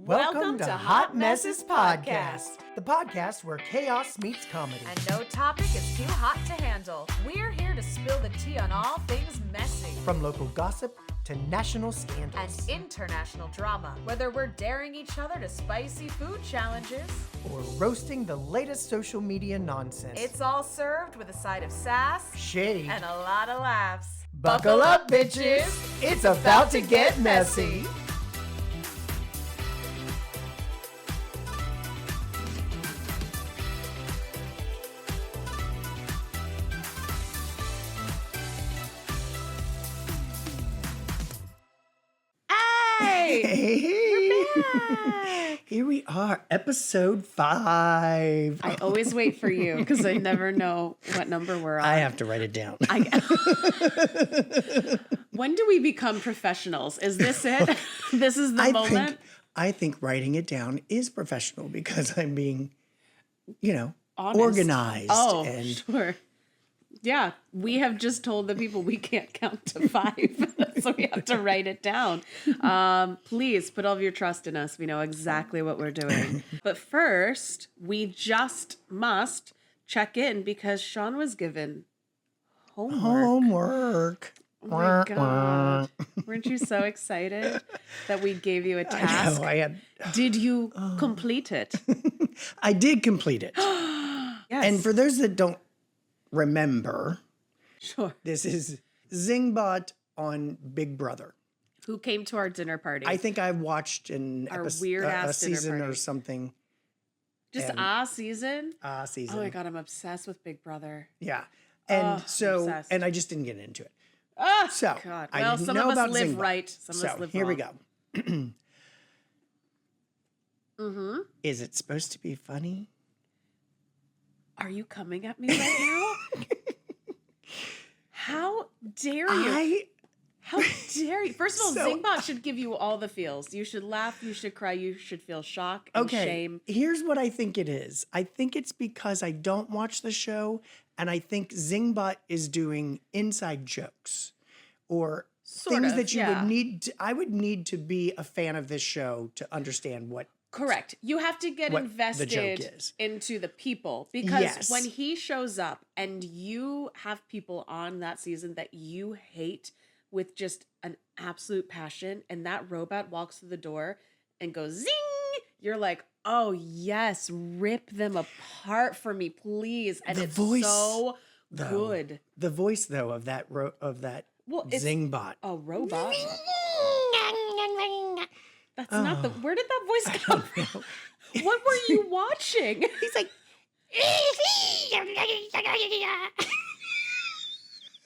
Welcome to Hot Messes Podcast, the podcast where chaos meets comedy. And no topic is too hot to handle. We're here to spill the tea on all things messy. From local gossip to national scandals. And international drama. Whether we're daring each other to spicy food challenges. Or roasting the latest social media nonsense. It's all served with a side of sass. Shade. And a lot of laughs. Buckle up, bitches. It's about to get messy. Hey, here we are, episode 5. I always wait for you because I never know what number we're on. I have to write it down. When do we become professionals? Is this it? This is the moment? I think writing it down is professional because I'm being, Honest. organized. Oh, and sure. Yeah, we have just told the people we can't count to 5, so we have to write it down. Please put all of your trust in us. We know exactly what we're doing. But first, we just must check in because Shawn was given homework. Oh my God. Weren't you so excited that we gave you a task? I know, I had. Did you complete it? I did complete it. Yes. And for those that don't remember, Sure. this is Zingbot on Big Brother. Who came to our dinner party? I think I watched an Our episode, weird-ass a dinner season party. or something. Just season. Oh my God, I'm obsessed with Big Brother. Yeah. And obsessed. and I just didn't get into it. Oh, So God. I Well, didn't some know of us about live Zingbot. right. Some of us live here we wrong. go. Mm-hmm. Is it supposed to be funny? Are you coming at me right now? How dare you? How dare you? First of all, Zingbot should give you all the feels. You should laugh, you should cry, you should feel shock and shame. Here's what I think it is. I think it's because I don't watch the show, and I think Zingbot is doing inside jokes or things that you would need to, I would need to be a fan of this show to understand what. Correct. You have to get what invested the joke is. into the people because Yes. when he shows up and you have people on that season that you hate with just an absolute passion and that robot walks through the door and goes zing, you're like, oh yes, rip them apart for me, please. And The it's voice, so though, good. The voice though of that It's Zingbot. a robot. That's not the. Where did that voice come from? What were you watching? He's like,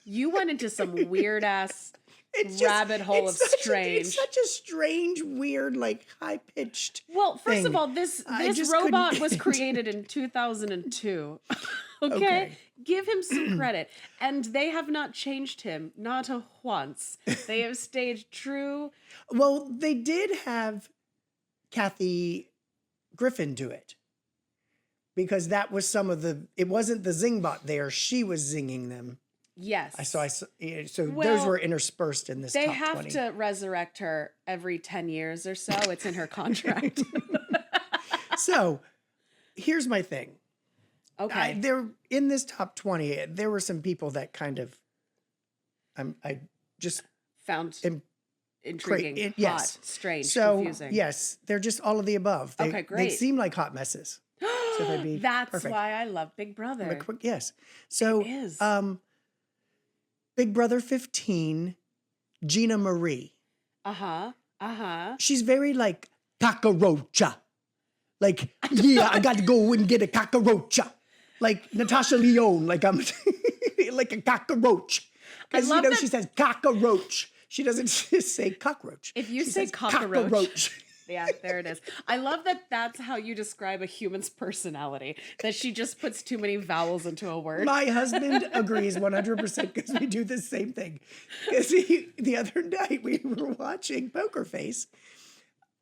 You went into some weird ass rabbit hole of strange. It's such a strange, weird, like high pitched. Well, first of all, this robot couldn't- was created in 2002. Okay? Give him some credit. And they have not changed him, not a once. They have stayed true. Well, they did have Kathy Griffin do it because that was some of the. It wasn't the Zingbot there; she was zinging them. Yes. So those were interspersed in this. They top have 20. to resurrect her every 10 years or so. It's in her contract. So, here's my thing. Okay. There in this top 20, there were some people that kind of, I just Found am intriguing, yes. hot, strange, so confusing. yes, they're just all of the above. They, Okay, They great. seem like hot messes. So they'd be That's perfect. why I love Big Brother. Yes. So It is. Big Brother 15, Gina Marie. Uh-huh. She's very like cockroacha. Like, yeah, I got to go and get a cockroacha. Like Natasha Lyonne, like I'm like a cockroach. Because love that- she says cockroach. She doesn't just say cockroach. If you She say says cockroach. Yeah, there it is. I love that that's how you describe a human's personality, that she just puts too many vowels into a word. My husband agrees 100% because we do the same thing. Because the other night we were watching Poker Face.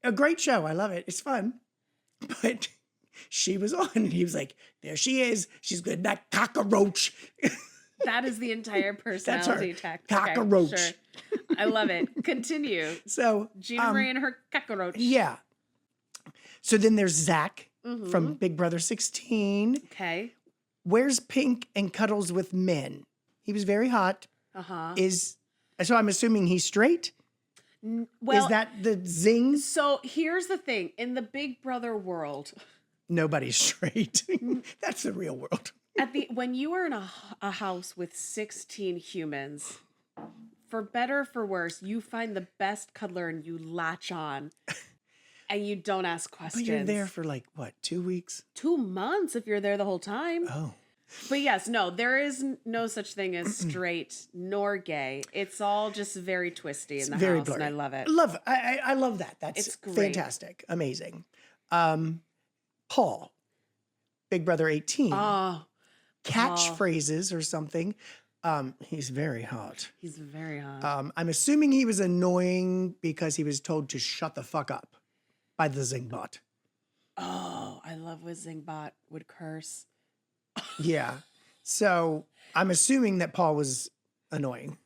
A great show. I love it. It's fun. But she was on and he was like, there she is. She's good. That cockroach. That is the entire personality tech. Cockroach. Okay, sure. I love it. Continue. So Gina Marie and her cockroach. Yeah. So then there's Zach from Big Brother 16. Okay. Wears pink and cuddles with men. He was very hot. So I'm assuming he's straight? Well, is that the zing? So here's the thing. In the Big Brother world, nobody's straight. That's the real world. When you are in a house with 16 humans, for better or for worse, you find the best cuddler and you latch on. And you don't ask questions. But you're there for like, what, 2 weeks? 2 months if you're there the whole time. Oh. But yes, no, there is no such thing as straight nor gay. It's all just very twisty in the house, blurry. and I love it. I love that. That's It's great. fantastic. Amazing. Paul, Big Brother 18. Oh, Catchphrases or something. He's very hot. he's very hot. I'm assuming he was annoying because he was told to shut the fuck up by the Zingbot. Oh, I love when Zingbot would curse. Yeah. So I'm assuming that Paul was annoying.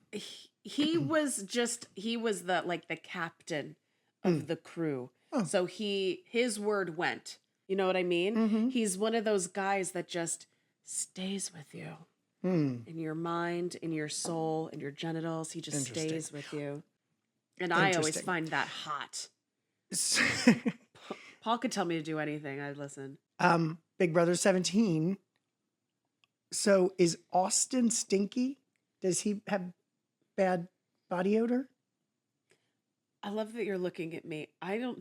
He was the captain of the crew. Oh. So his word went. You know what I mean? He's one of those guys that just stays with you. In your mind, in your soul, in your genitals. He just stays with you. And I always find that hot. Paul could tell me to do anything. I'd listen. Big Brother 17. So is Austin stinky? Does he have bad body odor? I love that you're looking at me.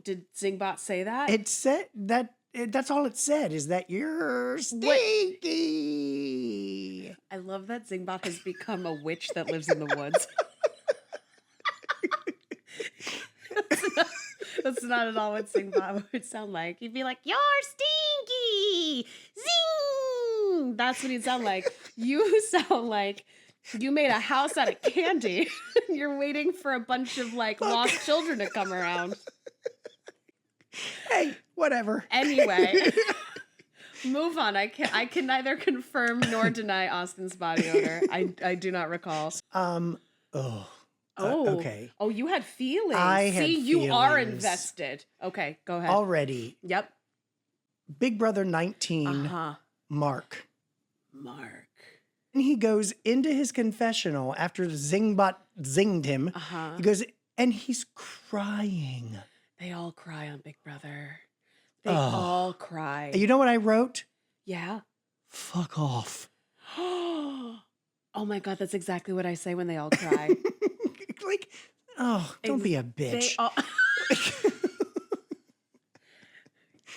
Did Zingbot say that? It said that, that's all it said, is that you're stinky. I love that Zingbot has become a witch that lives in the woods. That's not at all what Zingbot would sound like. He'd be like, "You're stinky! Zing!" That's what he'd sound like. You sound like you made a house out of candy. You're waiting for a bunch of lost children to come around. Hey, whatever. Anyway, move on. I can neither confirm nor deny Austin's body odor. I do not recall. Okay. Oh, you had feelings. I had See, you are feelings. invested. Okay, go ahead. Already. Yep. Big Brother 19, Mark. And he goes into his confessional after Zingbot zinged him. He goes, and he's crying. They all cry on Big Brother. They all cry. You know what I wrote? Yeah. Fuck off. Oh my God, that's exactly what I say when they all cry. Don't be a bitch.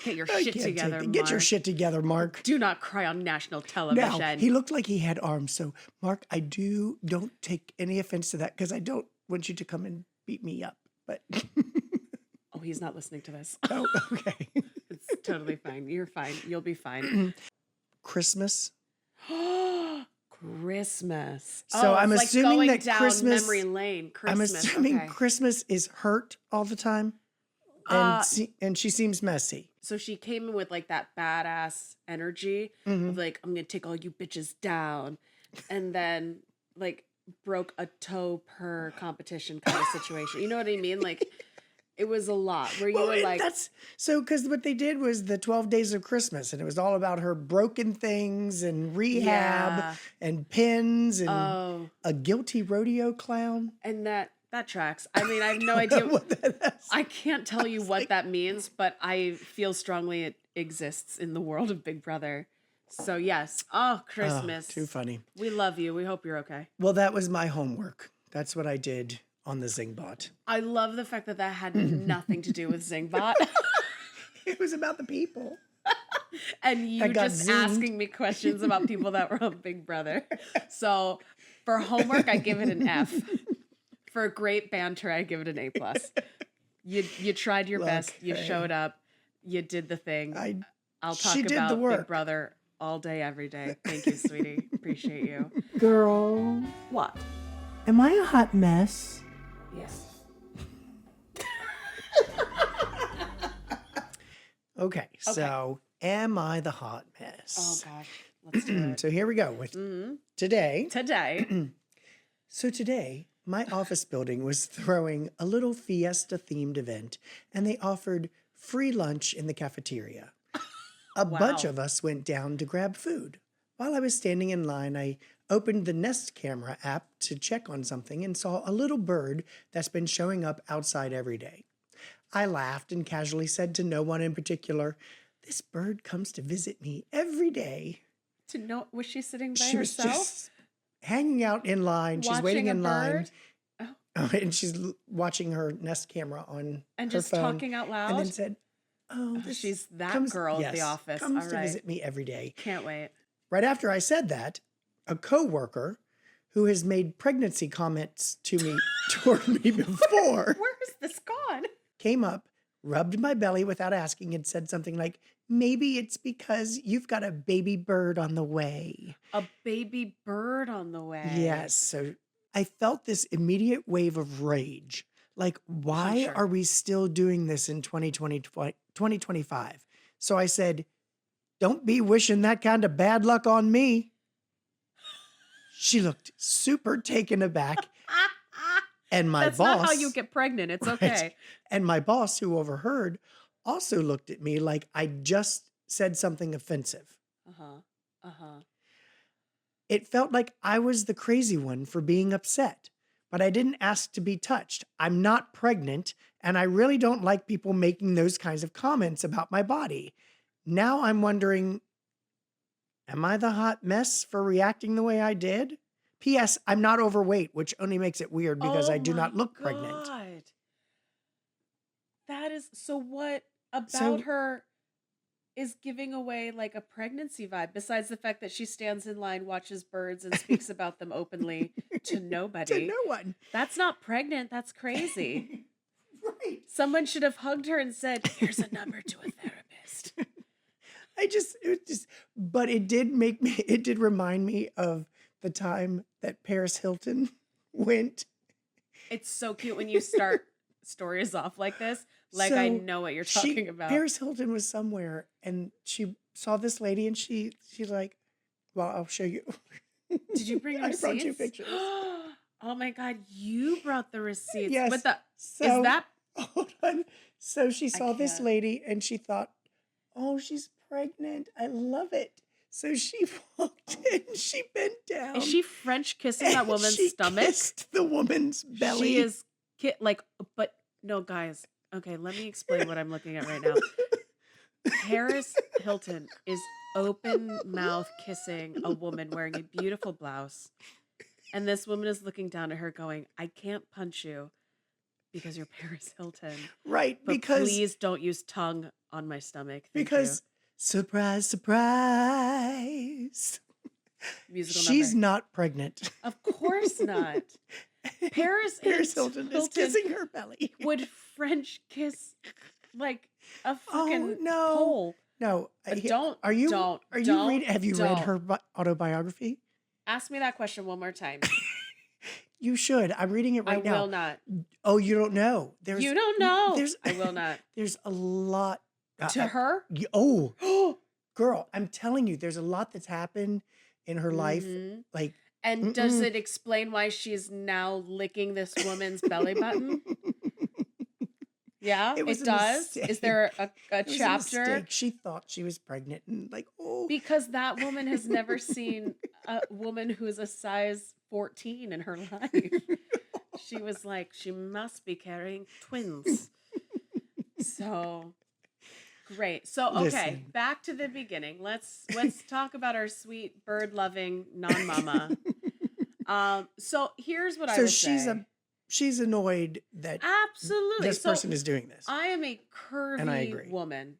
Get your shit together, Mark. Get your shit together, Mark. Do not cry on national television. Now, he looked like he had arms. So, Mark, don't take any offense to that because I don't want you to come and beat me up. But oh, he's not listening to this. Oh, okay. It's totally fine. You're fine. You'll be fine. Christmas. Christmas. So I'm it's assuming going that down Christmas. memory lane. I'm Christmas. assuming Christmas is hurt all the time, and she seems messy. So she came in with that badass energy of I'm gonna take all you bitches down, and then broke a toe per competition kind of situation. You know what I mean? It was a lot where you were like, that's so because what they did was the 12 Days of Christmas, and it was all about her broken things and rehab and pins and a guilty rodeo clown. And that tracks. I mean, I have no idea what that is. I can't tell you what that means, but I feel strongly it exists in the world of Big Brother. So yes. Oh, Christmas. Too funny. We love you. We hope you're okay. Well, that was my homework. That's what I did on the Zingbot. I love the fact that had nothing to do with Zingbot. It was about the people. And you just asking me questions about people that were on Big Brother. So for homework, I give it an F. For great banter, I give it an A+. You tried your best. You showed up. You did the thing. I'll talk about Big Brother all day, every day. Thank you, sweetie. Appreciate you. Girl. What? Am I a hot mess? Yes. Okay, so am I the hot mess? Oh, gosh. Let's do it. So here we go with today. Today, Today, my office building was throwing a little fiesta-themed event, and they offered free lunch in the cafeteria. A bunch of us went down to grab food. While I was standing in line, I opened the Nest camera app to check on something and saw a little bird that's been showing up outside every day. I laughed and casually said to no one in particular, "This bird comes to visit me every day." To know, was she sitting by She was herself? just hanging out in line. She's waiting Watching a in line. bird? Oh. And she's watching her Nest camera on And her just phone. talking out loud? And then said, this she's that comes, girl at yes, the office. comes All to right. visit me every day. Can't wait. Right after I said that, a coworker who has made pregnancy comments to me toward me before Where is this gone? came up, rubbed my belly without asking, and said something like, "Maybe it's because you've got a baby bird on the way." A baby bird on the way. Yes. So I felt this immediate wave of rage. Like, why sure. are we still doing this in 2025? So I said, "Don't be wishing that kind of bad luck on me." She looked super taken aback. And my That's boss. not how you get pregnant. It's Right. okay. And my boss, who overheard, also looked at me like I just said something offensive. Uh-huh. Uh-huh. It felt like I was the crazy one for being upset, but I didn't ask to be touched. I'm not pregnant, and I really don't like people making those kinds of comments about my body. Now I'm wondering, am I the hot mess for reacting the way I did? P.S. I'm not overweight, which only makes it weird because Oh I do not my look pregnant. God. That is so what about So- her is giving away like a pregnancy vibe, besides the fact that she stands in line, watches birds, and speaks about them openly to nobody. To no one. That's not pregnant. That's crazy. Right. Someone should have hugged her and said, "Here's a number to a therapist." But it did remind me of the time that Paris Hilton went. It's so cute when you start stories off like this. Like I So know what you're talking about. Paris Hilton was somewhere and she saw this lady and she's like, "Well, I'll show you." Did you bring I receipts? brought you pictures. Oh my God, you brought the receipts. Yes. With the So, is that hold on. So she saw this can't. lady and she thought, "Oh, she's pregnant. I love it." So she walked in, she bent down. is she French kissing that and woman's she stomach? kissed the woman's belly. She is like, but no, guys. Okay, let me explain what I'm looking at right now. Paris Hilton is open mouth kissing a woman wearing a beautiful blouse. And this woman is looking down at her going, "I can't punch you because you're Paris Hilton. Right, But because please don't use tongue on my stomach." Thank because surprise, surprise. you. Musical She's number. not pregnant. Of course not. Paris Hilton is kissing her belly. would French kiss like a fucking no. pole. No, Don't. Are you? Don't. Are you don't, read? Have you read don't. her autobiography? Ask me that question one more time. You should. I'm reading it right I now. will not. Oh, you don't know. You don't know. There's. I will not. There's a lot. To her? Oh, girl, I'm telling you, there's a lot that's happened in her life. Mhm. Like, And does it explain why she's now licking this woman's belly button? Yeah, It was it a does. mistake. Is there a it was a chapter? mistake. She thought she was pregnant, and like, oh, Because that woman has never seen a woman who's a size 14 in her life. She was like, she must be carrying twins. So great. So okay, Listen. back to the beginning. Let's talk about our sweet bird-loving non-mama. So here's what I so would say. she's annoyed that Absolutely. this So person is doing this. I am a curvy And I agree. woman,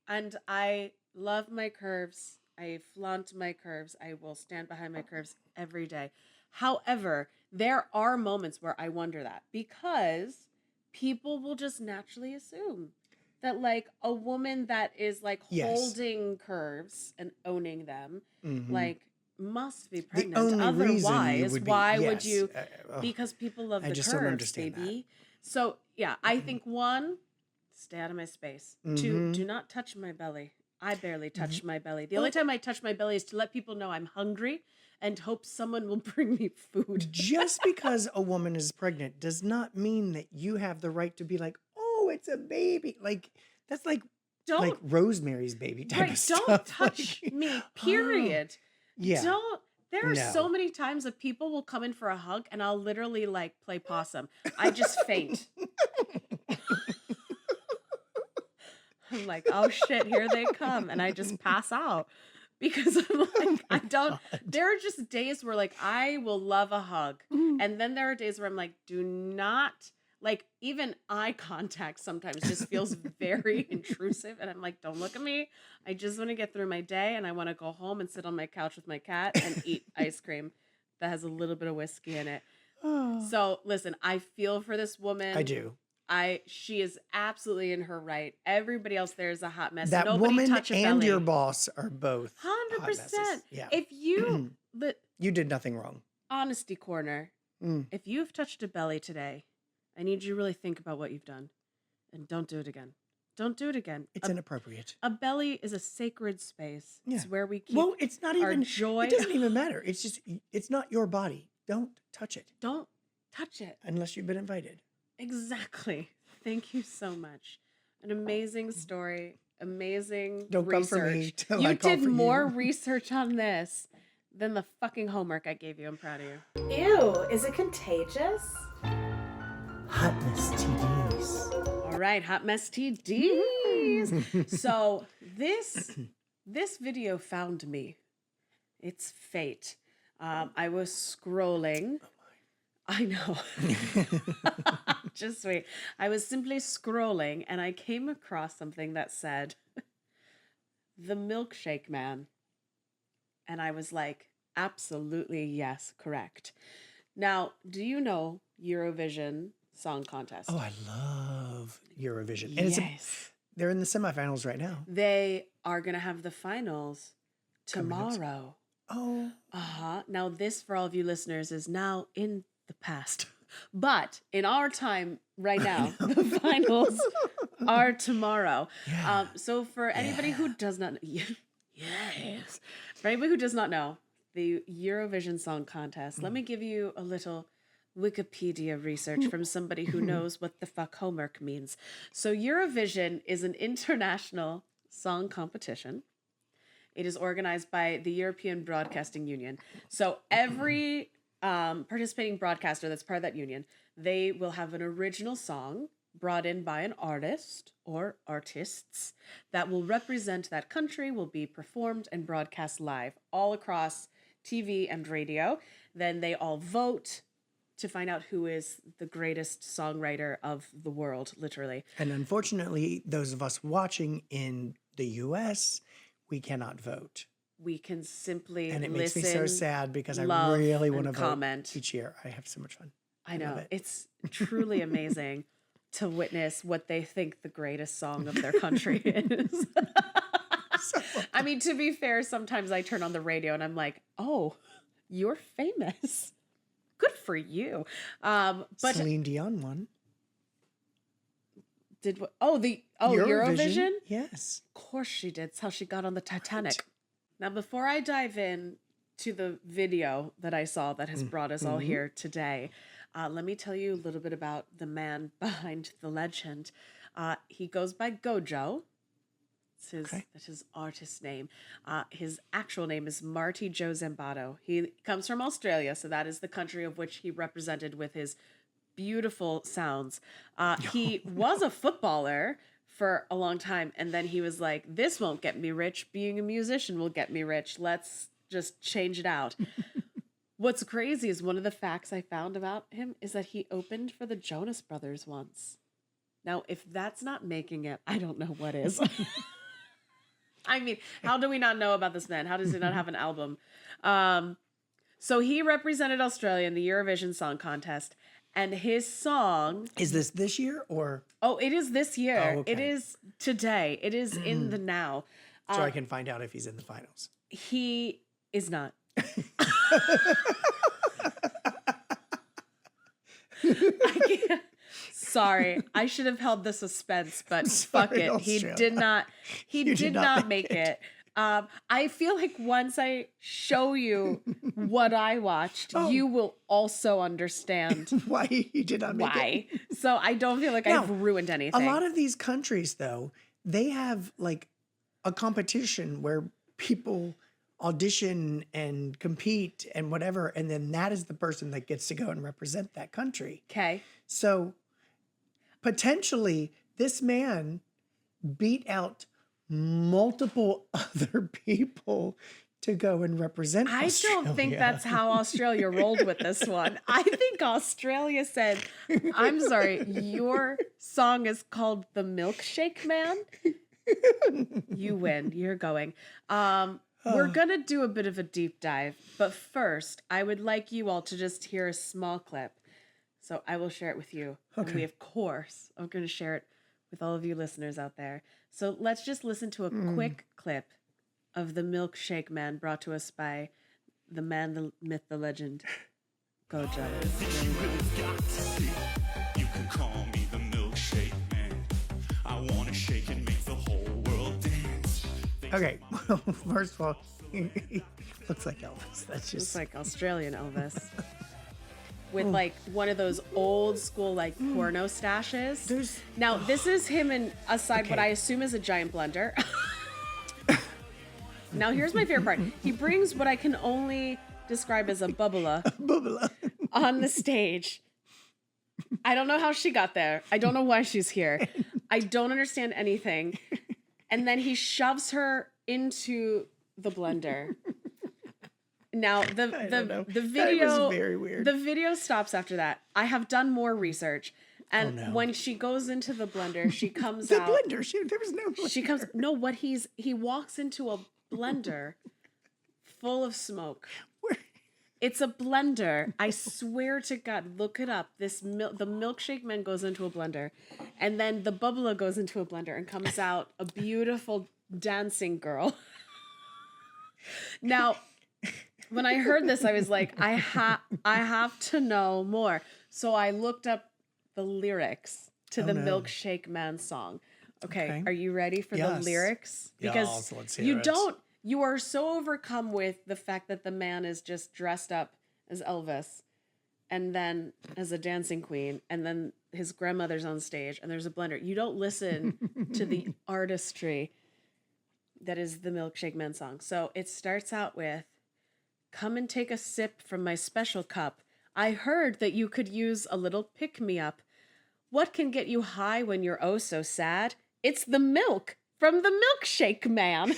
and I love my curves. I flaunt my curves. I will stand behind my curves every day. However, there are moments where I wonder that because people will just naturally assume that like a woman that is like Yes. holding curves and owning them, Mhm. like must be The pregnant. only reason you Otherwise, would be, why would yes, you? oh, Because people love I the just curves, don't understand that. baby. So yeah, I think one, stay out of my space. Two, Mhm. do not touch my belly. I barely touch my belly. The only time I touch my belly is to let people know I'm hungry and hope someone will bring me food. just because a woman is pregnant does not mean that you have the right to be like, "Oh, it's a baby." Like That's like Don't Rosemary's Baby type of stuff. don't touch me, period. Yeah. There are No. so many times that people will come in for a hug and I'll literally like play possum. I just faint. I'm like, oh shit, here they come. And I just pass out because I'm like, there are just days where like I will love a hug. And then there are days where I'm like, do not, like even eye contact sometimes just feels very intrusive. And I'm like, don't look at me. I just want to get through my day and I want to go home and sit on my couch with my cat and eat ice cream that has a little bit of whiskey in it. So listen, I feel for this woman. I do. She is absolutely in her right. Everybody else there is a hot mess. That Nobody woman touch a and belly. your boss are both 100%. Yeah. If you, You did nothing wrong. honesty corner, if you've touched a belly today, I need you to really think about what you've done and don't do it again. Don't do it again. It's inappropriate. A belly is a sacred space. Yeah. It's where we keep it's not our even joy. It doesn't even matter. It's just it's not your body. Don't touch it Don't touch it. unless you've been invited. Exactly. Thank you so much. An amazing story. Amazing Don't come research. for me till You I call did for more you. research on this than the fucking homework I gave you. I'm proud of you. Ew, is it contagious? Hotness TDs. All right, hot mess TDs. So this video found me. It's fate. I was scrolling. I know. Just wait. I was simply scrolling and I came across something that said the Milkshake Man. And I was like, absolutely yes, correct. Now, do you know Eurovision Song Contest? Oh, I love Eurovision. And Yes. they're in the semifinals right now. They are going to have the finals Coming up. tomorrow. Oh, Now, this, for all of you listeners, is now in the past. But in our time right now, the finals are tomorrow. Yeah. So for anybody who does not yes. For anybody who does not know, the Eurovision Song Contest, let me give you a little Wikipedia research from somebody who knows what the fuck homework means. So Eurovision is an international song competition. It is organized by the European Broadcasting Union. So every participating broadcaster that's part of that union, they will have an original song brought in by an artist or artists that will represent that country, will be performed and broadcast live all across TV and radio. Then they all vote to find out who is the greatest songwriter of the world, literally. and unfortunately, those of us watching in the US, we cannot vote. We can simply And it listen, makes me so sad because I love, really want to and vote comment. each year. I have so much fun. I love know. it. It's truly amazing to witness what they think the greatest song of their country is. I mean, to be fair, sometimes I turn on the radio and I'm like, oh, you're famous. Good for you. But Celine Dion won. Eurovision? Yes. Of course she did. It's how she got on the Titanic. Now, before I dive in to the video that I saw that has brought us all here today, let me tell you a little bit about the man behind the legend. He goes by Gojo. That's his artist name. His actual name is Marty Joe Zambato. He comes from Australia, so that is the country of which he represented with his beautiful sounds. He was a footballer for a long time, and then he was like, this won't get me rich. Being a musician will get me rich. Let's just change it out. What's crazy is one of the facts I found about him is that he opened for the Jonas Brothers once. Now, if that's not making it, I don't know what is. I mean, how do we not know about this man? How does he not have an album? So he represented Australia in the Eurovision Song Contest, and his song... Is this year or? Oh, it is this year. Oh, okay. It is today. It is in the now. So I can find out if he's in the finals. He is not. I can't. Sorry, I should have held the suspense, but fuck Sorry, it. He Australia. did not. He You did not make it. I feel like once I show you what I watched, you will also understand Why he did not make it. why. So I don't feel like Now, I've ruined anything. A lot of these countries, though, they have like a competition where people audition and compete and whatever, and then that is the person that gets to go and represent that country. Okay. So potentially this man beat out multiple other people to go and represent I Australia. don't think that's how Australia rolled with this one. I think Australia said, I'm sorry, your song is called The Milkshake Man. You win. You're going. We're going to do a bit of a deep dive. But first, I would like you all to just hear a small clip. So I will share it with you. Okay. And we, of course, are going to share it with all of you listeners out there. So let's just listen to a quick clip of The Milkshake Man, brought to us by the man, the myth, the legend, Go Joe. You can call me the milkshake man. I want to shake and make the whole world dance. Okay, well, first of all, he looks like Elvis. That's It's just like Australian Elvis. With like one of those old school like porno stashes. There's- Now this is him in aside what Okay. I assume is a giant blender. Now here's my favorite part. He brings what I can only describe as a bubbler Bubba. on the stage. I don't know how she got there. I don't know why she's here. I don't understand anything. And then he shoves her into the blender. Now I don't know. the That video was very weird. The video stops after that. I have done more research. And Oh, no. when she goes into the blender, she comes The out. blender. There was no blender. She comes no, he walks into a blender full of smoke. Where- It's a blender. I swear to God, look it up. The Milkshake Man goes into a blender, and then the bubbler goes into a blender and comes out a beautiful dancing girl. Now, when I heard this, I was like, I have to know more. So I looked up the lyrics to the no. Milkshake Man song. Okay, Okay. are you ready for the Yes. lyrics? Because Yes, let's hear you it. you are so overcome with the fact that the man is just dressed up as Elvis and then as a dancing queen and then his grandmother's on stage and there's a blender. You don't listen to the artistry that is the Milkshake Man song. So it starts out with, "Come and take a sip from my special cup. I heard that you could use a little pick-me-up. What can get you high when you're oh so sad? It's the milk from the Milkshake Man."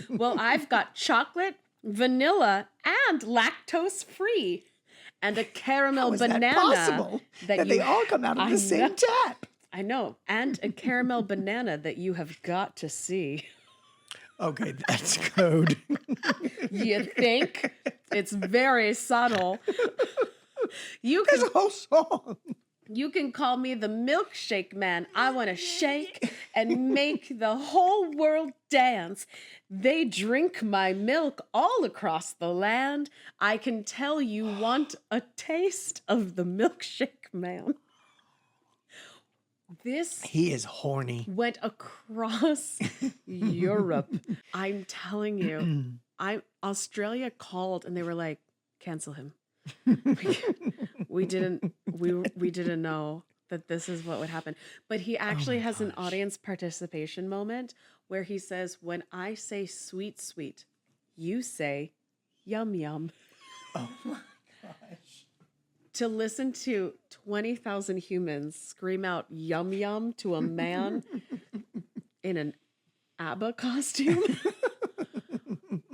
Well, I've got chocolate, vanilla, and lactose free, and a caramel How is that banana possible? That they all come out of I the same know. tap. I know, and a caramel banana that you have got to see. Okay, that's code. You think? It's very subtle. You There's can a whole song. You can call me the Milkshake Man. I want to shake and make the whole world dance. They drink my milk all across the land. I can tell you want a taste of the Milkshake Man. This He is horny. went across Europe. I'm telling you, Australia called and they were like, cancel him. We didn't know that this is what would happen. But he actually has an audience participation moment where he says, "When I say sweet, sweet, you say yum, yum." Oh my gosh. To listen to 20,000 humans scream out yum, yum to a man in an ABBA costume.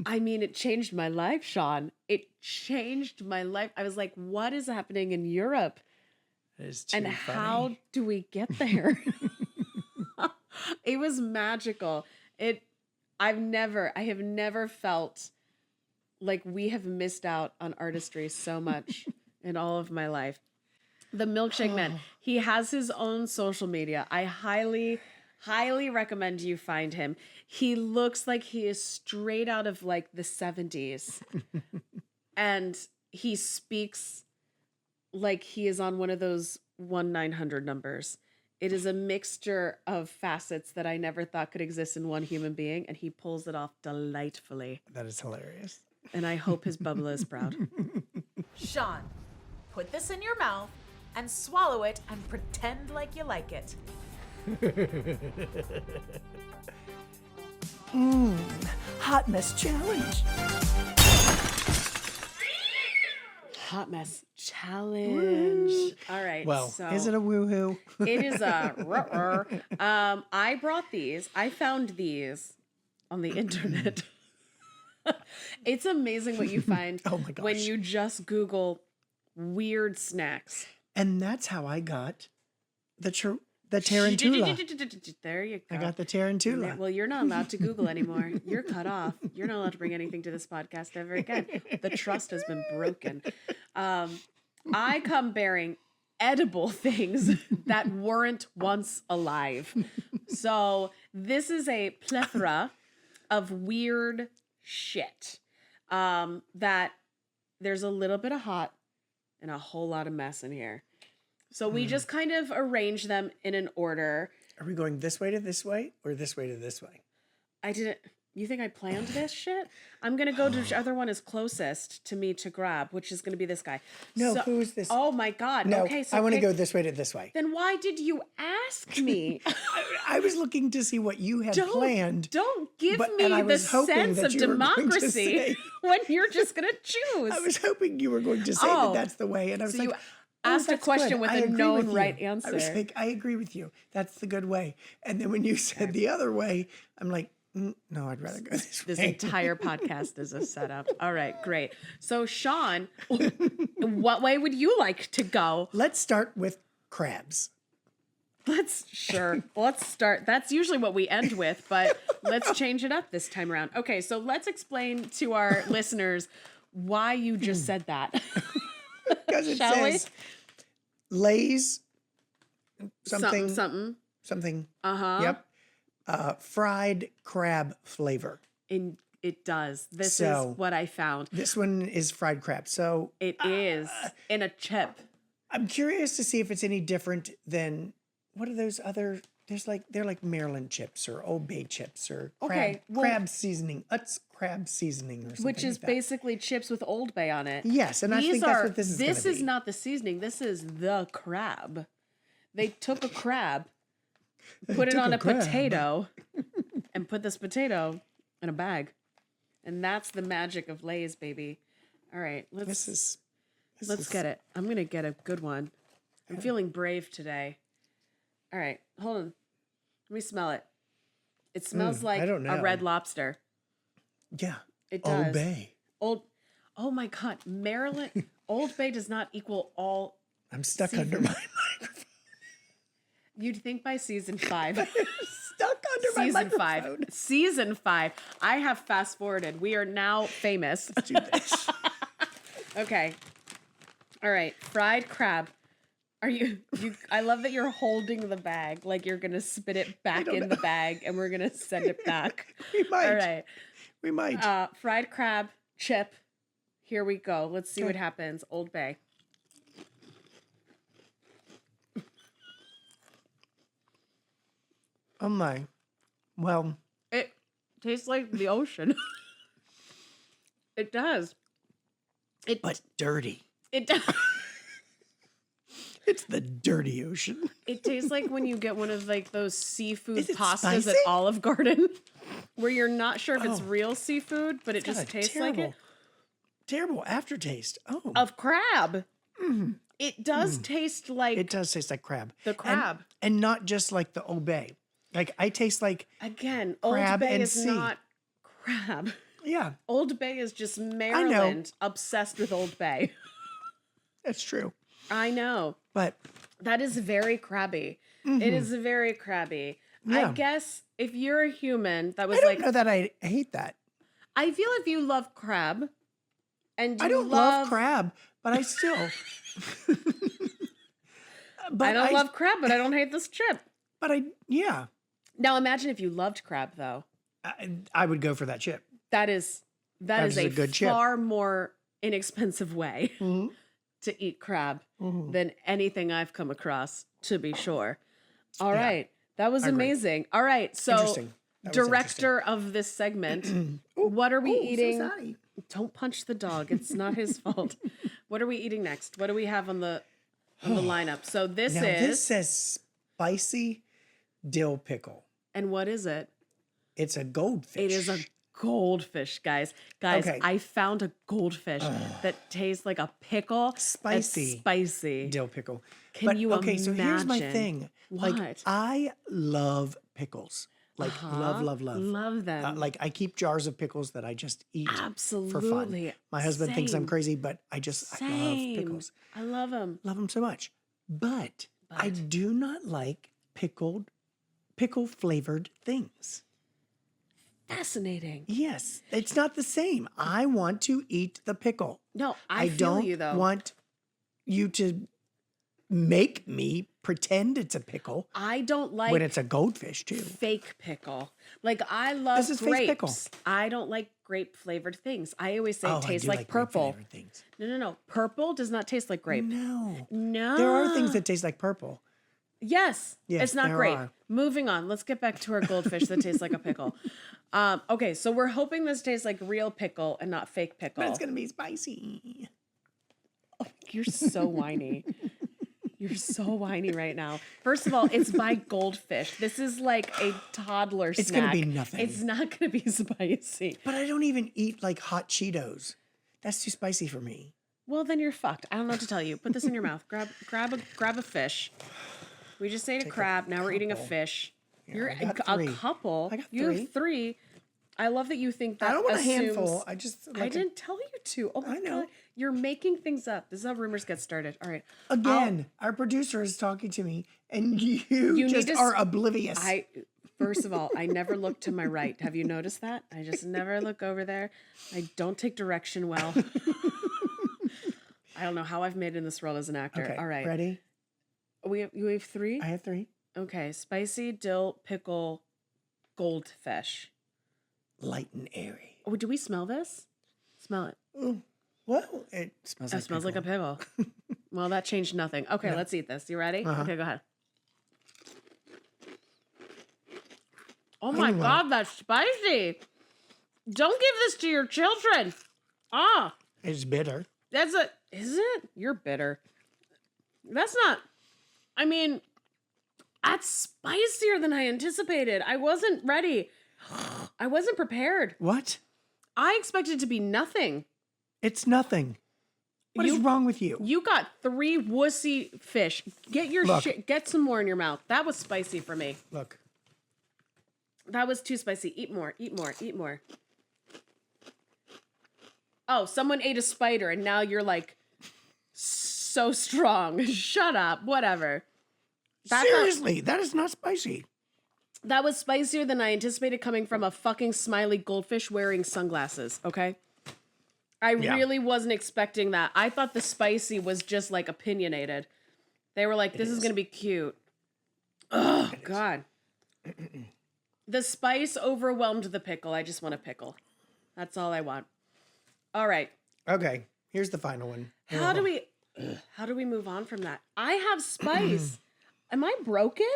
I mean, it changed my life, Shawn. It changed my life. I was like, what is happening in Europe? That is too And funny. how do we get there? It was magical. I have never felt like we have missed out on artistry so much in all of my life. The Milkshake Man, he has his own social media. I highly recommend you find him. He looks like he is straight out of like the 70s. And he speaks like he is on one of those 1-900 numbers. It is a mixture of facets that I never thought could exist in one human being, and he pulls it off delightfully. That is hilarious. And I hope his bubbler is proud. Shawn, put this in your mouth and swallow it and pretend like you like it. Hot mess challenge. Hot mess challenge. All right. Well, so is it a woohoo? it is a I brought these. I found these on the internet. It's amazing what you find Oh my gosh. when you just Google weird snacks. And that's how I got the tarantula. There you go. I got the tarantula. Well, you're not allowed to Google anymore. You're cut off. You're not allowed to bring anything to this podcast ever again. The trust has been broken. I come bearing edible things that weren't once alive. So this is a plethora of weird shit that there's a little bit of hot and a whole lot of mess in here. So we just kind of arrange them in an order. Are we going this way to this way or this way to this way? I didn't. You think I planned this shit? I'm going to go to whichever one is closest to me to grab, which is going to be this guy. No, So- who is this? Oh my God. No, Okay, so I want to pick- go this way to this way. Then why did you ask me? I was looking to see what you had planned. Don't give but- me and I the was hoping sense that of you were going to democracy say- when you're just going to choose. I was hoping you were going to say Oh. that that's the way. And I was So like, you oh, asked a that's question good. with I a agree known with you. right I was answer. like, I agree with you. That's the good way. And then when you said the other way, I'm like, no, I'd rather go this This way. entire podcast is a setup. All right, great. So, Shawn, what way would you like to go? Let's start with crabs. Let's start. That's usually what we end with, but let's change it up this time around. Okay, so let's explain to our listeners why you just said that. Because it Shall we? says Lay's something. Something. Uh-huh. Yep. Fried crab flavor. And it does. This So- is what I found. This one is fried crab. So It is in a chip. I'm curious to see if it's any different than what are those other? They're like Maryland chips or Old Bay chips or crab seasoning. Utz crab seasoning or something. Which is like that. basically chips with Old Bay on it. Yes, and I think that's what this is. This gonna is be. not the seasoning. This is the crab. They took a crab, put it took on a a crab. potato, and put this potato in a bag. And that's the magic of Lay's, baby. All right, let's get it. I'm gonna get a good one. I'm feeling brave today. All right, hold on. Let me smell it. It smells like I don't a know. Red Lobster. Yeah. It does. Old Bay. Oh my God, Maryland. Old Bay does not equal all. I'm stuck under my microphone. You'd think by season 5. Stuck under my Season microphone. 5. Season 5. I have fast forwarded. We are now famous. Do this. Okay. All right. Fried crab. Are you I love that you're holding the bag like you're going to spit it back in the bag and we're going to send it back. We might. All right. We might. Fried crab chip. Here we go. Let's see what happens. Old Bay. Oh my. Well, It tastes like the ocean. It does. but dirty. It does. It's the dirty ocean. It tastes like when you get one of like those seafood Is it pastas at spicy? Olive Garden, where you're not sure if it's real seafood, but it Got just a tastes terrible, like it. terrible aftertaste. Oh, Of crab. It does taste like it does taste like crab. the crab. And not just like the Old Bay. Like I taste like, Again, Old crab Bay and is sea. not crab. yeah, Old Bay is just Maryland obsessed with Old Bay. that's true. I know. But That is very crabby. It is very crabby. Yeah. I guess if you're a human that was I don't like, know that I hate that. I feel if you love crab and you I don't love crab, but I still. but I don't love crab, but I don't hate this chip. But yeah, Now imagine if you loved crab though. I would go for that chip. That is is a a good chip. far more inexpensive way to eat crab than anything I've come across, to be sure. All right. That was agree. amazing. All right. So Interesting. That was director of this segment, what are we Oh, so eating? sorry. Don't punch the dog. It's not his fault. What are we eating next? What do we have on the lineup? So this Now is this says spicy dill pickle. And what is it? It's a goldfish. It is a goldfish, guys. Guys, Okay. I found a goldfish that tastes like a pickle. Spicy. It's spicy. dill pickle. Can you okay, so here's my imagine? thing. Like, What? I love pickles. Like, love. Love them. Like, I keep jars of pickles that I just eat for fun. Absolutely. My husband thinks I'm Same. crazy, but I love pickles. I love them. Love them so much. But I do not like pickle flavored things. Fascinating. Yes, it's not the same. I want to eat the pickle. No, I feel don't you though. want you to make me pretend it's a pickle I don't like when it's a goldfish too. fake pickle. Like I love This is fake pickle. grapes. I don't like grape flavored things. I always say Oh, it I tastes do like purple. grape-flavored things. No. Purple does not taste like grape. No, No. there are things that taste like purple. Yes, Yes, it's not there great. are. Moving on. Let's get back to our goldfish that tastes like a pickle. Okay, so we're hoping this tastes like real pickle and not fake pickle. But it's gonna be spicy. You're so whiny. You're so whiny right now. First of all, it's by Goldfish. This is like a toddler snack. It's gonna be nothing. It's not gonna be spicy. But I don't even eat like hot Cheetos. That's too spicy for me. Well, then you're fucked. I don't know what to tell you. Put this in your mouth. Grab a fish. We just ate a crab. Now we're eating a couple. fish. You're I got a three. couple. I got You three. have three. I love that you think that. I don't want a assumes- handful. I just I like didn't tell you to. Oh my I know. God. You're making things up. This is how rumors get started. All right. again. Our producer is talking to me, and you need just to are oblivious. First of all, I never look to my right. Have you noticed that? I just never look over there. I don't take direction well. I don't know how I've made it in this world as an actor. Okay, All right. ready? You have three? I have three. Okay. Spicy, dill, pickle, goldfish. Light and airy. Oh, do we smell this? Smell it. Well, it smells. It smells like a pickle. Well, that changed nothing. Okay, let's eat this. You ready? Okay, go ahead. Oh my God, that's spicy. Don't give this to your children. Ah, It's bitter. is it? You're bitter. That's not, I mean, that's spicier than I anticipated. I wasn't ready. I wasn't prepared. What? I expected it to be nothing. It's nothing. What is wrong with you? You got 3 wussy fish. Get your Look. shit. Get some more in your mouth. That was spicy for me. Look. That was too spicy. Eat more. Eat more. Eat more. Oh, someone ate a spider and now you're like so strong. Shut up. Whatever. Seriously, that is not spicy. That was spicier than I anticipated coming from a fucking smiley goldfish wearing sunglasses. Okay. I really wasn't expecting that. I thought the spicy was just like opinionated. They were like, this is going to be cute. Oh, God. The spice overwhelmed the pickle. I just want a pickle. That's all I want. All right. Okay, here's the final one. How do we move on from that? I have spice. Am I broken?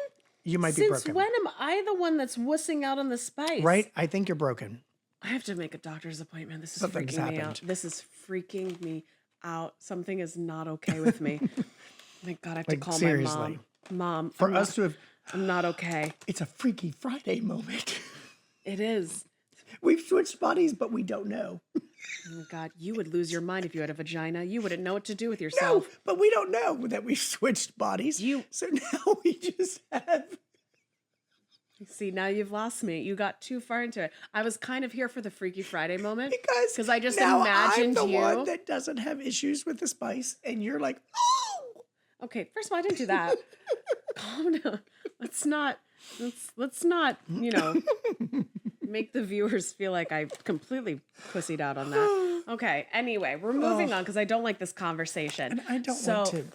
You might be Since broken. when am I the one that's wussing out on the spice? Right? I think you're broken. I have to make a doctor's appointment. This is Something's freaking me out. happened. This is freaking me out. Something is not okay with me. My God, I have to Like, call my seriously. mom. Mom, For I'm us not, to have, I'm not okay. it's a Freaky Friday moment. It is. We've switched bodies, but we don't know. Oh God, you would lose your mind if you had a vagina. You wouldn't know what to do with No, yourself. but we don't know that we've switched bodies. So now we just have. See, now you've lost me. You got too far into it. I was kind of here for the Freaky Friday moment Because I just now imagined I'm the you. one that doesn't have issues with the spice, and you're like, oh, Okay, first of all, I didn't do that. Calm down. Let's not, you know, make the viewers feel like I completely pussied out on that. Okay, anyway, we're moving on because I don't like this conversation. and I don't So, want to.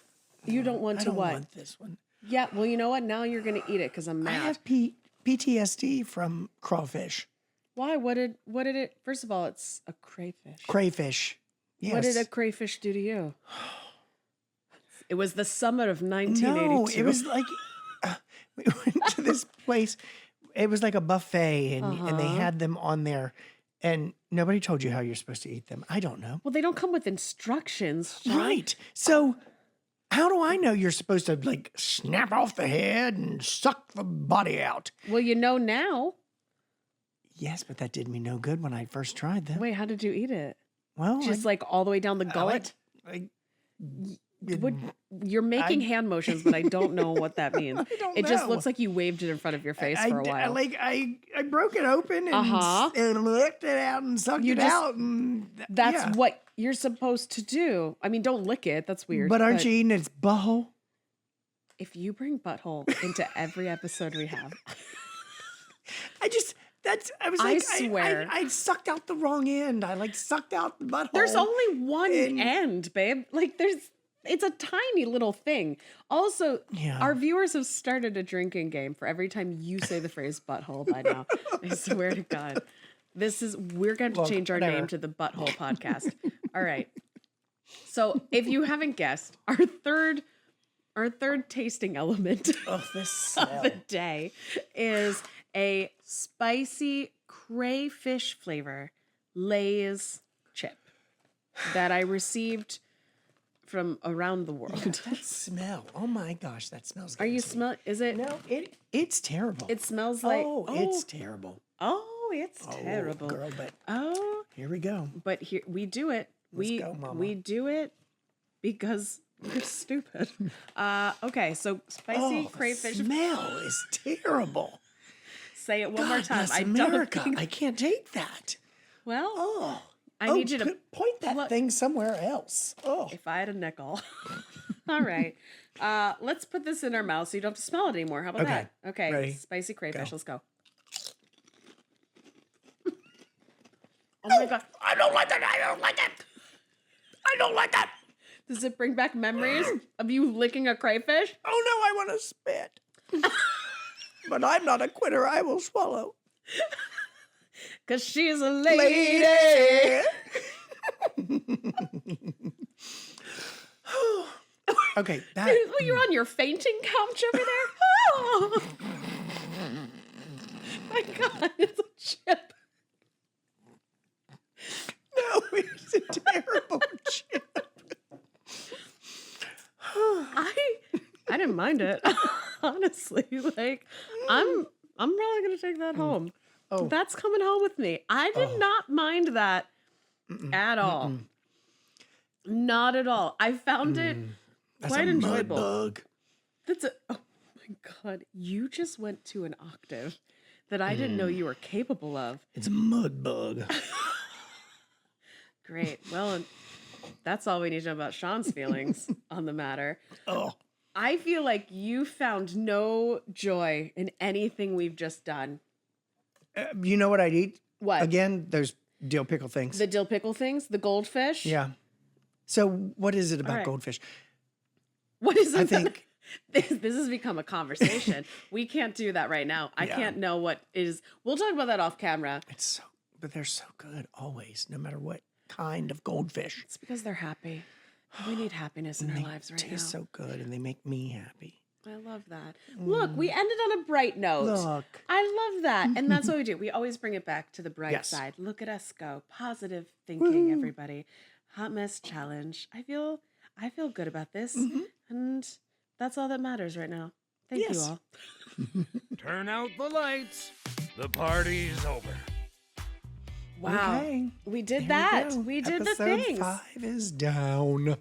You don't want I to don't what? want this one. Yeah, well, you know what? Now you're going to eat it because I'm I mad. have PTSD from crawfish, Why? What did it, first of all, it's a crayfish. crayfish. Yes. What did a crayfish do to you? It was the summer of 1982. No, it was like we went to this place. It was like a buffet, and they had them on there, and nobody told you how you're supposed to eat them. I don't know. Well, they don't come with instructions. Sean. Right. So How do I know you're supposed to like snap off the head and suck the body out? Well, you know now. Yes, but that did me no good when I first tried them. Wait, how did you eat it? Well, Just like all the way down the gullet? You're making hand motions, but I don't know what that means. I don't It just know. looks like you waved it in front of your face for a while. I broke it open and, Uh-huh. and licked it out and sucked You it just- out. And That's yeah. what you're supposed to do. I mean, don't lick it. That's weird. But aren't you eating its butthole? If you bring butthole into every episode we have, I swear. I sucked out the wrong end. I like sucked out the butthole. there's only one And- end, babe. Like it's a tiny little thing. Also, Yeah. our viewers have started a drinking game for every time you say the phrase butthole by now. I swear to God. We're going to Look, change our whatever. name to the Butthole Podcast. All right. So if you haven't guessed, our third tasting element Oh, this of smell. the day is a spicy crayfish flavor Lay's chip that I received from around the world. That smell. Oh my gosh, that smells good. Are you to me. smell? Is it? No, it's terrible. It smells like. it's terrible. It's Oh, terrible. girl, but Oh, here we go. but here we do it. Let's go, mama. We do it because we're stupid. Okay, so spicy The crayfish. smell is terrible. Say it one more God time. bless I America. don't think. I can't take that. Well, Oh, I need you to point that look. thing somewhere else. Oh, If I had a nickel. All right. Let's put this in our mouth so you don't have to smell it anymore. How about Okay. that? Okay. Ready? Spicy crayfish. Go. Let's go. Oh my God. I don't like that. I don't like it. I don't like that. Does it bring back memories of you licking a crayfish? Oh no, I want to spit. But I'm not a quitter. I will swallow. Because she's a lady. Lady. Okay, that. Well, you're on your fainting couch over there. Oh. My God, it's a chip. No, it's a terrible chip. I didn't mind it. Honestly, like I'm probably gonna take that home. Oh. That's coming home with me. I did not mind that at all. Not at all. I found it That's quite a enjoyable. mud bug. That's a oh my God. You just went to an octave that I didn't know you were capable of. It's a mud bug. Great. Well, and that's all we need to know about Shawn's feelings on the matter. Oh, I feel like you found no joy in anything we've just done. you know what I'd eat? What? Again, those dill pickle things. The dill pickle things, the goldfish. Yeah. So what is it about right. goldfish? What is it? I think this has become a conversation. We can't do that right now. I Yeah. can't know what is. We'll talk about that off camera. it's so, but they're so good always, no matter what kind of goldfish. It's because they're happy. We need happiness in our They lives right now. taste so good and they make me happy. I love that. Look, we ended on a bright note. Look. I love that. And that's what we do. We always bring it back to the bright Yes. side. Look at us go. Positive thinking, everybody. Hot mess challenge. I feel good about this. And that's all that matters right now. Thank you Yes. all. Turn out the lights. The party's over. Wow. Okay. We did There that. go. We did Episode the things. 5 is down.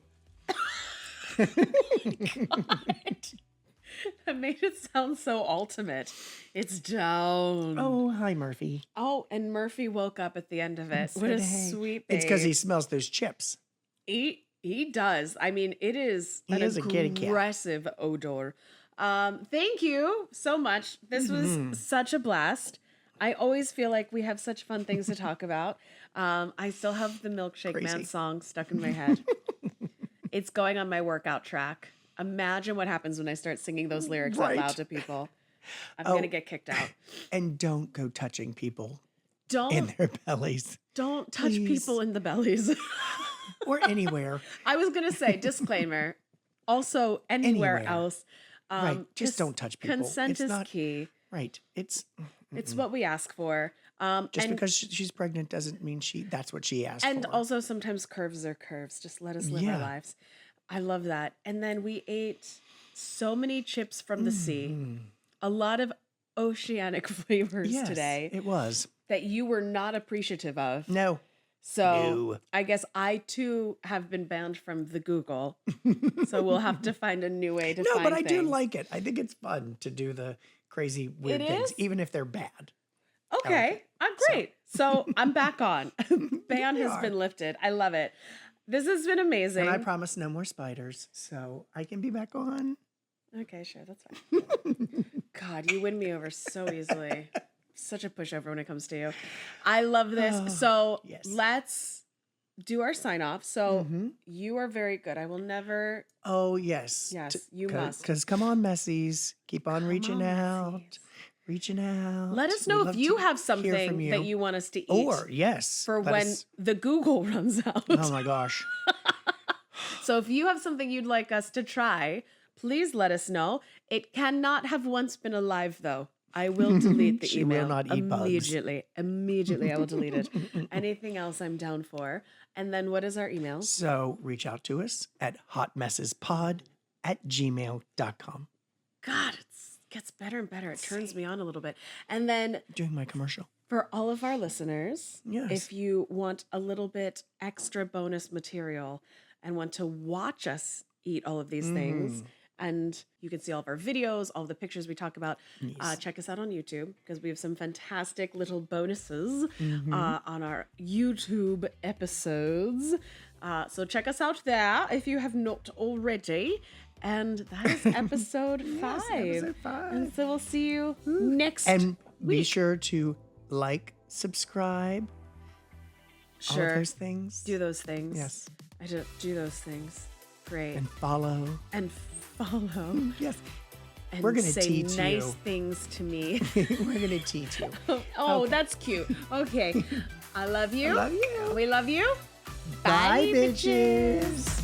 That made it sound so ultimate. It's down. Oh, hi, Murphy. Oh, and Murphy woke up at the end of it. So What a did he. sweet baby. It's because he smells those chips. He does. I mean, it is He an is a kitty cat. aggressive odor. Thank you so much. This was such a blast. I always feel like we have such fun things to talk about. I still have the Milkshake Man Crazy. song stuck in my head. It's going on my workout track. Imagine what happens when I start singing those lyrics out Right. loud to people. I'm Oh. gonna get kicked out. And don't go touching people Don't in their bellies don't touch Please. people in the bellies. or anywhere. I was gonna say disclaimer. Also, anywhere Anywhere. else. Right, just don't touch people. Consent It's is not- key. Right. It's It's what we ask for. just and, because she's pregnant doesn't mean that's what she asked and for. also sometimes curves are curves. Just let us live our Yeah. lives. I love that. And then we ate so many chips from the sea, a lot of oceanic flavors Yes, today it was. that you were not appreciative of. No. So No. I guess I too have been banned from the Google. So we'll have to find a new way to No, find but I do things. like it. I think it's fun to do the crazy weird It things, is? even if they're bad. Okay, it. I'm great. So I'm back on. Ban You has are. been lifted. I love it. This has been amazing. And I promise no more spiders, so I can be back on. Okay, sure, that's fine. God, you win me over so easily. Such a pushover when it comes to you. I love this. So yes. let's do our sign off. So Mhm. you are very good. I will never. Oh, yes. Yes, you must. Because come on, Messies. Keep on reaching on, out. Messies. Reaching out. Let us We'd know if love you to have hear something from that you want us to eat. Or, yes. for let when us- the Google runs out. Oh, my gosh. So if you have something you'd like us to try, please let us know. It cannot have once been alive, though. I will delete the She email will not eat bugs. immediately. Immediately, I will delete it. Anything else, I'm down for. And then what is our email? So reach out to us at hotmessespod@gmail.com. God, it gets better and better. It turns me on a little bit. And then Doing my commercial. for all of our listeners, Yes. if you want a little bit extra bonus material and want to watch us eat all of these Mm. things, and you can see all of our videos, all the pictures we talk about, check us out on YouTube because we have some fantastic little bonuses Mm-hmm. on our YouTube episodes. So check us out there if you have not already. And that is episode 5. episode 5. And so we'll see you next And be week. sure to like, subscribe, all Sure. of those things. Do those things. Yes. I do those things. Great. And follow. And follow. Yes. And We're gonna say teach nice you. things to me. We're going to teach you. Oh, that's cute. Okay. I love you. I love you. We love you. Bye, bitches.